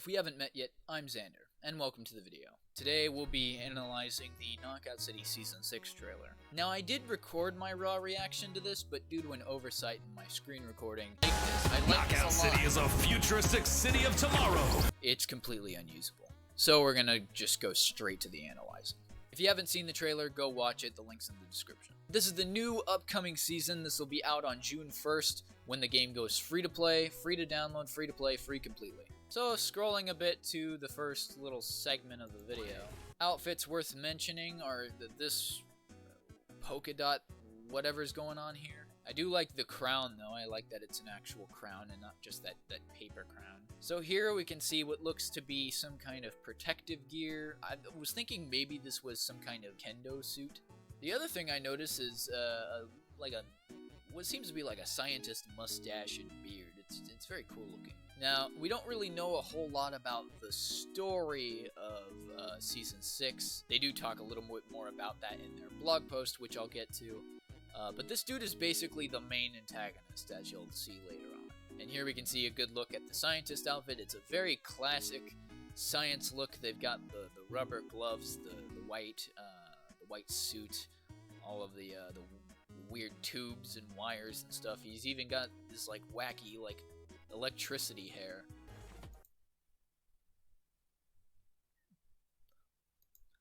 If we haven't met yet, I'm Xander, and welcome to the video. Today we'll be analyzing the Knockout City Season 6 trailer. Now I did record my raw reaction to this, but due to an oversight in my screen recording, Knockout City is a futuristic city of tomorrow. It's completely unusable. So we're gonna just go straight to the analyzing. If you haven't seen the trailer, go watch it, the link's in the description. This is the new upcoming season. This will be out on June 1st when the game goes free to play, free to download, free to play, free completely. So scrolling a bit to the first little segment of the video. Outfits worth mentioning are this polka dot whatever's going on here. I do like the crown though. I like that it's an actual crown and not just that paper crown. So here we can see what looks to be some kind of protective gear. I was thinking maybe this was some kind of kendo suit. The other thing I notice is what seems to be like a scientist mustache and beard. It's very cool looking. Now, we don't really know a whole lot about the story of Season 6. They do talk a little bit more about that in their blog post, which I'll get to. But this dude is basically the main antagonist, as you'll see later on. And here we can see a good look at the scientist outfit. It's a very classic science look. They've got the rubber gloves, the white suit, all of the weird tubes and wires and stuff. He's even got this like wacky electricity hair.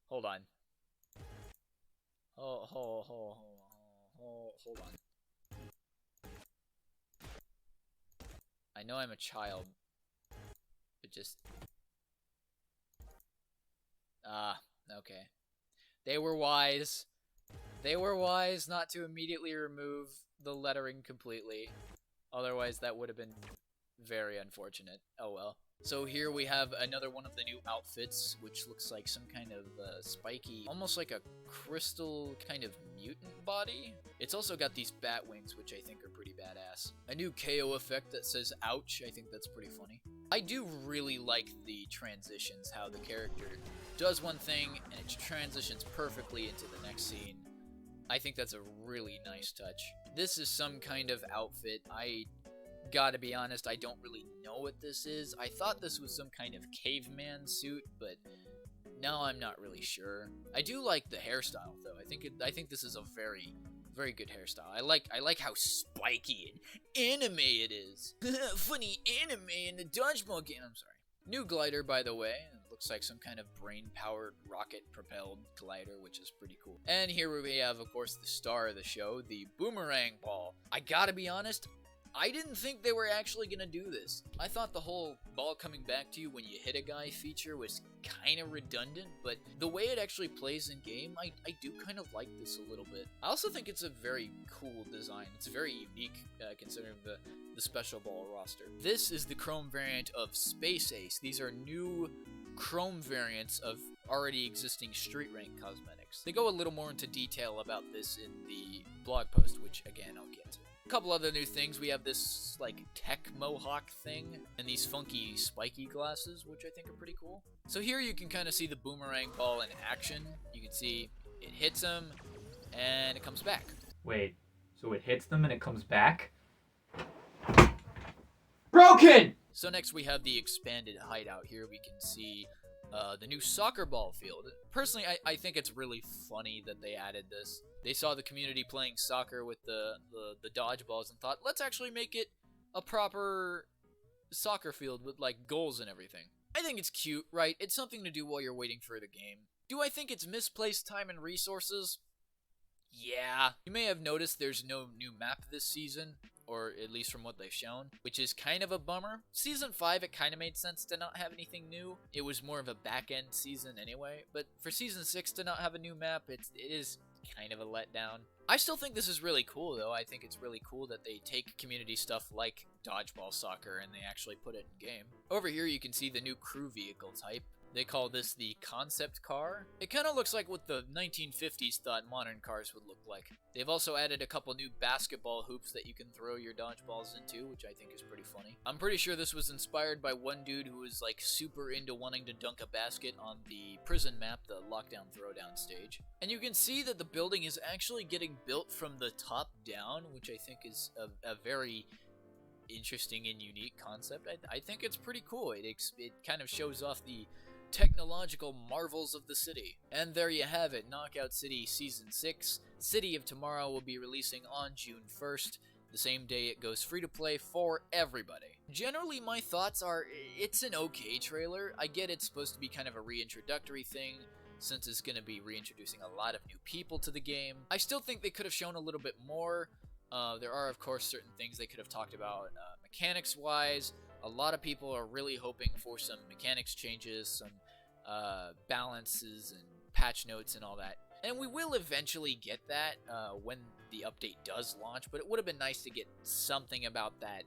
Hold on. Hold on. I know I'm a child, but just okay. They were wise. They were wise not to immediately remove the lettering completely. Otherwise, that would have been very unfortunate. Oh well. So here we have another one of the new outfits, which looks like some kind of spiky, almost like a crystal kind of mutant body. It's also got these bat wings, which I think are pretty badass. A new KO effect that says ouch. I think that's pretty funny. I do really like the transitions, how the character does one thing and it transitions perfectly into the next scene. I think that's a really nice touch. This is some kind of outfit. I gotta be honest, I don't really know what this is. I thought this was some kind of caveman suit, but now I'm not really sure. I do like the hairstyle though. I think this is a very, very good hairstyle. I like how spiky and anime it is. Funny anime in the dodgeball game. I'm sorry. New glider, by the way. It looks like some kind of brain-powered, rocket-propelled glider, which is pretty cool. And here we have, of course, the star of the show, the boomerang ball. I gotta be honest, I didn't think they were actually gonna do this. I thought the whole ball coming back to you when you hit a guy feature was kind of redundant, but the way it actually plays in game, I do kind of like this a little bit. I also think it's a very cool design. It's very unique considering the special ball roster. This is the Chrome variant of Space Ace. These are new Chrome variants of already existing Street Rank cosmetics. They go a little more into detail about this in the blog post, which again I'll get to. A couple other new things. We have this like tech mohawk thing and these funky spiky glasses, which I think are pretty cool. So here you can kind of see the boomerang ball in action. You can see it hits them and it comes back. Wait, so it hits them and it comes back? Broken! So next we have the expanded hideout. Here we can see the new soccer ball field. Personally, I think it's really funny that they added this. They saw the community playing soccer with the dodgeballs and thought, let's actually make it a proper soccer field with like goals and everything. I think it's cute, right? It's something to do while you're waiting for the game. Do I think it's misplaced time and resources? Yeah. You may have noticed there's no new map this season, or at least from what they've shown, which is kind of a bummer. Season 5, it kind of made sense to not have anything new. It was more of a back-end season anyway, but for Season 6 to not have a new map, it is kind of a letdown. I still think this is really cool, though. I think it's really cool that they take community stuff like dodgeball soccer and they actually put it in game. Over here, you can see the new crew vehicle type. They call this the concept car. It kind of looks like what the 1950s thought modern cars would look like. They've also added a couple new basketball hoops that you can throw your dodgeballs into, which I think is pretty funny. I'm pretty sure this was inspired by one dude who was like super into wanting to dunk a basket on the prison map, the lockdown throwdown stage. And you can see that the building is actually getting built from the top down, which I think is a very interesting and unique concept. I think it's pretty cool. It kind of shows off the technological marvels of the city. And there you have it, Knockout City Season 6. City of Tomorrow will be releasing on June 1st, the same day it goes free to play for everybody. Generally, my thoughts are, it's an okay trailer. I get it's supposed to be kind of a reintroductory thing, since it's going to be reintroducing a lot of new people to the game. I still think they could have shown a little bit more. There are, of course, certain things they could have talked about mechanics-wise. A lot of people are really hoping for some mechanics changes, some balances and patch notes and all that. And we will eventually get that when the update does launch, but it would have been nice to get something about that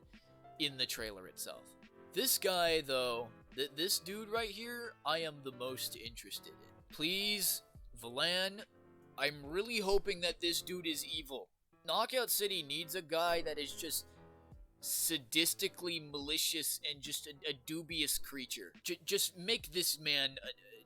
in the trailer itself. This guy, though, this dude right here, I am the most interested in. Please, Valan, I'm really hoping that this dude is evil. Knockout City needs a guy that is just sadistically malicious and just a dubious creature. Just make this man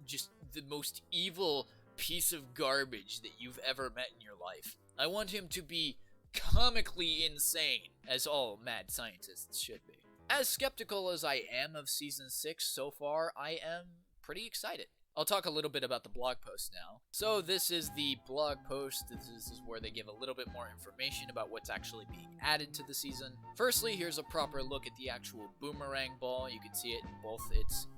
just the most evil piece of garbage that you've ever met in your life. I want him to be comically insane, as all mad scientists should be. As skeptical as I am of Season 6 so far, I am pretty excited. I'll talk a little bit about the blog post now. So this is the blog post. This is where they give a little bit more information about what's actually being added to the season. Firstly, here's a proper look at the actual boomerang ball. You can see it in both its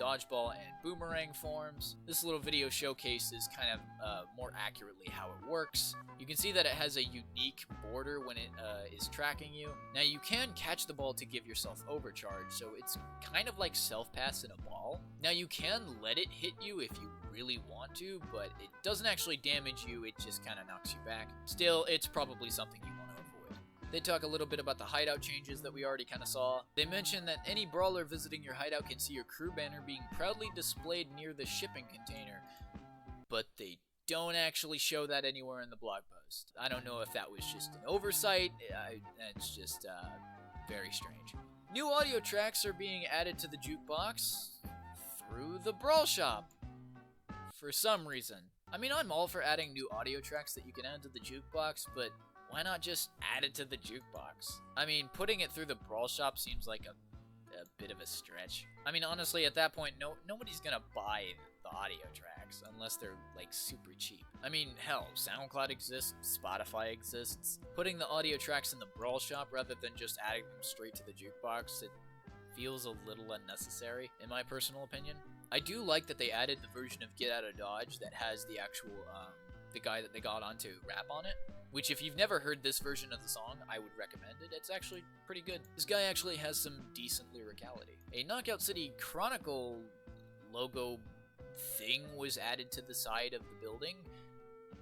dodgeball and boomerang forms. This little video showcases kind of more accurately how it works. You can see that it has a unique border when it is tracking you. Now you can catch the ball to give yourself overcharge, so it's kind of like self-pass in a ball. Now you can let it hit you if you really want to, but it doesn't actually damage you, it just kind of knocks you back. Still, it's probably something you want to avoid. They talk a little bit about the hideout changes that we already kind of saw. They mention that any brawler visiting your hideout can see your crew banner being proudly displayed near the shipping container, but they don't actually show that anywhere in the blog post. I don't know if that was just an oversight. It's just very strange. New audio tracks are being added to the jukebox through the Brawl Shop for some reason. I mean, I'm all for adding new audio tracks that you can add to the jukebox, but why not just add it to the jukebox? I mean, putting it through the Brawl Shop seems like a bit of a stretch. I mean, honestly, at that point, nobody's gonna buy the audio tracks unless they're, like, super cheap. I mean, hell, SoundCloud exists, Spotify exists. Putting the audio tracks in the Brawl Shop rather than just adding them straight to the jukebox, it feels a little unnecessary, in my personal opinion. I do like that they added the version of Get Out of Dodge that has the actual, the guy that they got on to rap on it. Which, if you've never heard this version of the song, I would recommend it. It's actually pretty good. This guy actually has some decent lyricality. A Knockout City Chronicle logo thing was added to the side of the building.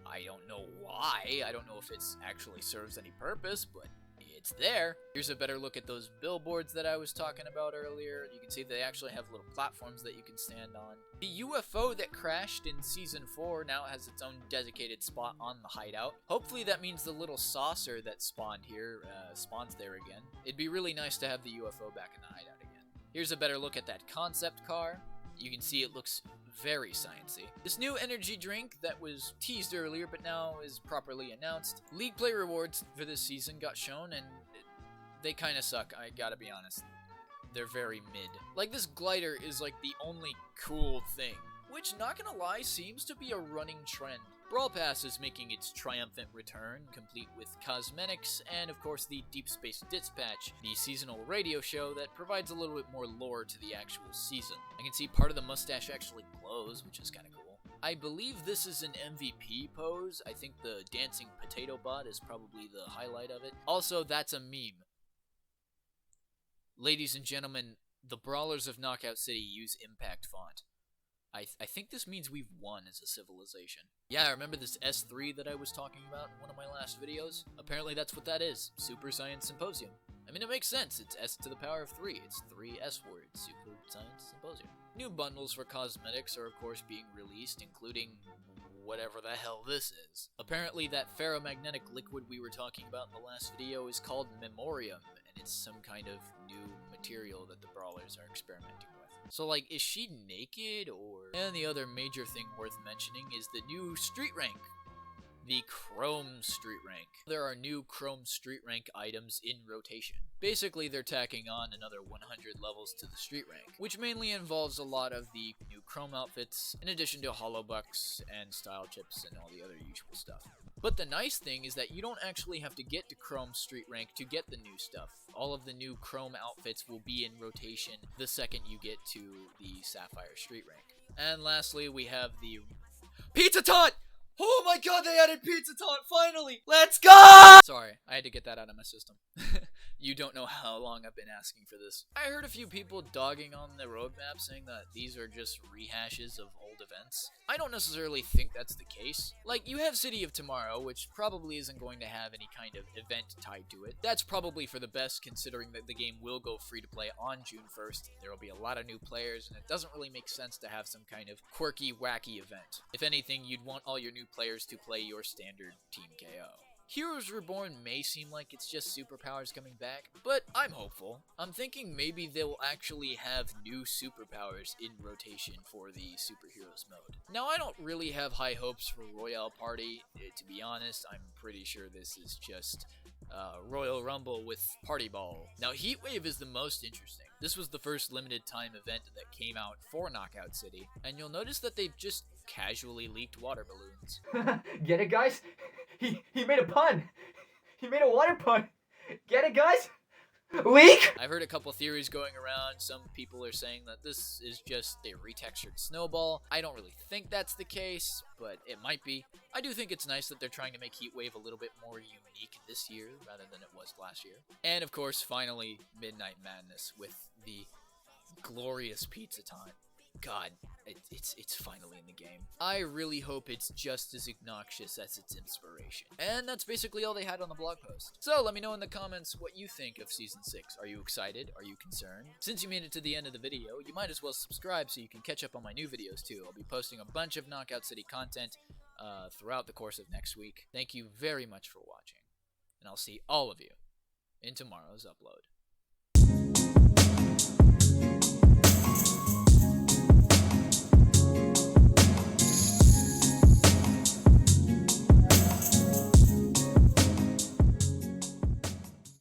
I don't know why. I don't know if it actually serves any purpose, but it's there. Here's a better look at those billboards that I was talking about earlier. You can see they actually have little platforms that you can stand on. The UFO that crashed in Season 4 now has its own dedicated spot on the hideout. Hopefully that means the little saucer that spawned here spawns there again. It'd be really nice to have the UFO back in the hideout again. Here's a better look at that concept car. You can see it looks very sciencey. This new energy drink that was teased earlier but now is properly announced. League play rewards for this season got shown and they kind of suck, I gotta be honest. They're very mid. Like, this glider is like the only cool thing, which, not gonna lie, seems to be a running trend. Brawl Pass is making its triumphant return, complete with cosmetics, and of course the Deep Space Dispatch, the seasonal radio show that provides a little bit more lore to the actual season. I can see part of the mustache actually glows, which is kind of cool. I believe this is an MVP pose. I think the dancing potato bot is probably the highlight of it. Also, that's a meme. Ladies and gentlemen, the Brawlers of Knockout City use impact font. I think this means we've won as a civilization. Yeah, I remember this S3 that I was talking about in one of my last videos? Apparently that's what that is. Super Science Symposium. I mean, it makes sense. It's S to the power of 3. It's 3 S words. Super Science Symposium. New bundles for cosmetics are, of course, being released, including whatever the hell this is. Apparently that ferromagnetic liquid we were talking about in the last video is called Memoriam, and it's some kind of new material that the Brawlers are experimenting with. So, like, is she naked, or... And the other major thing worth mentioning is the new street rank. the Chrome Street Rank. There are new Chrome Street Rank items in rotation. Basically, they're tacking on another 100 levels to the Street Rank, which mainly involves a lot of the new Chrome outfits, in addition to hollow bucks and style chips and all the other usual stuff. But the nice thing is that you don't actually have to get to Chrome Street Rank to get the new stuff. All of the new Chrome outfits will be in rotation the second you get to the Sapphire Street Rank. And lastly, we have the Pizza Taunt! Oh my god, they added Pizza Taunt, finally! Let's go! Sorry, I had to get that out of my system. You don't know how long I've been asking for this. I heard a few people dogging on the roadmap saying that these are just rehashes of old events. I don't necessarily think that's the case. Like, you have City of Tomorrow, which probably isn't going to have any kind of event tied to it. That's probably for the best, considering that the game will go free to play on June 1st. There will be a lot of new players, and it doesn't really make sense to have some kind of quirky, wacky event. If anything, you'd want all your new players to play your standard Team KO. Heroes Reborn may seem like it's just superpowers coming back, but I'm hopeful. I'm thinking maybe they'll actually have new superpowers in rotation for the superheroes mode. Now, I don't really have high hopes for Royale Party. To be honest, I'm pretty sure this is just Royal Rumble with Party Ball. Now, Heatwave is the most interesting. This was the first limited time event that came out for Knockout City, and you'll notice that they've just casually leaked water balloons. Get it, guys? He made a pun. He made a water pun. Get it, guys? Leak? I've heard a couple theories going around. Some people are saying that this is just a retextured snowball. I don't really think that's the case, but it might be. I do think it's nice that they're trying to make Heatwave a little bit more unique this year rather than it was last year. And of course, finally, Midnight Madness with the glorious pizza time. God, it's finally in the game. I really hope it's just as obnoxious as its inspiration. And that's basically all they had on the blog post. So let me know in the comments what you think of Season 6. Are you excited? Are you concerned? Since you made it to the end of the video, you might as well subscribe so you can catch up on my new videos too. I'll be posting a bunch of Knockout City content throughout the course of next week. Thank you very much for watching, and I'll see all of you in tomorrow's upload.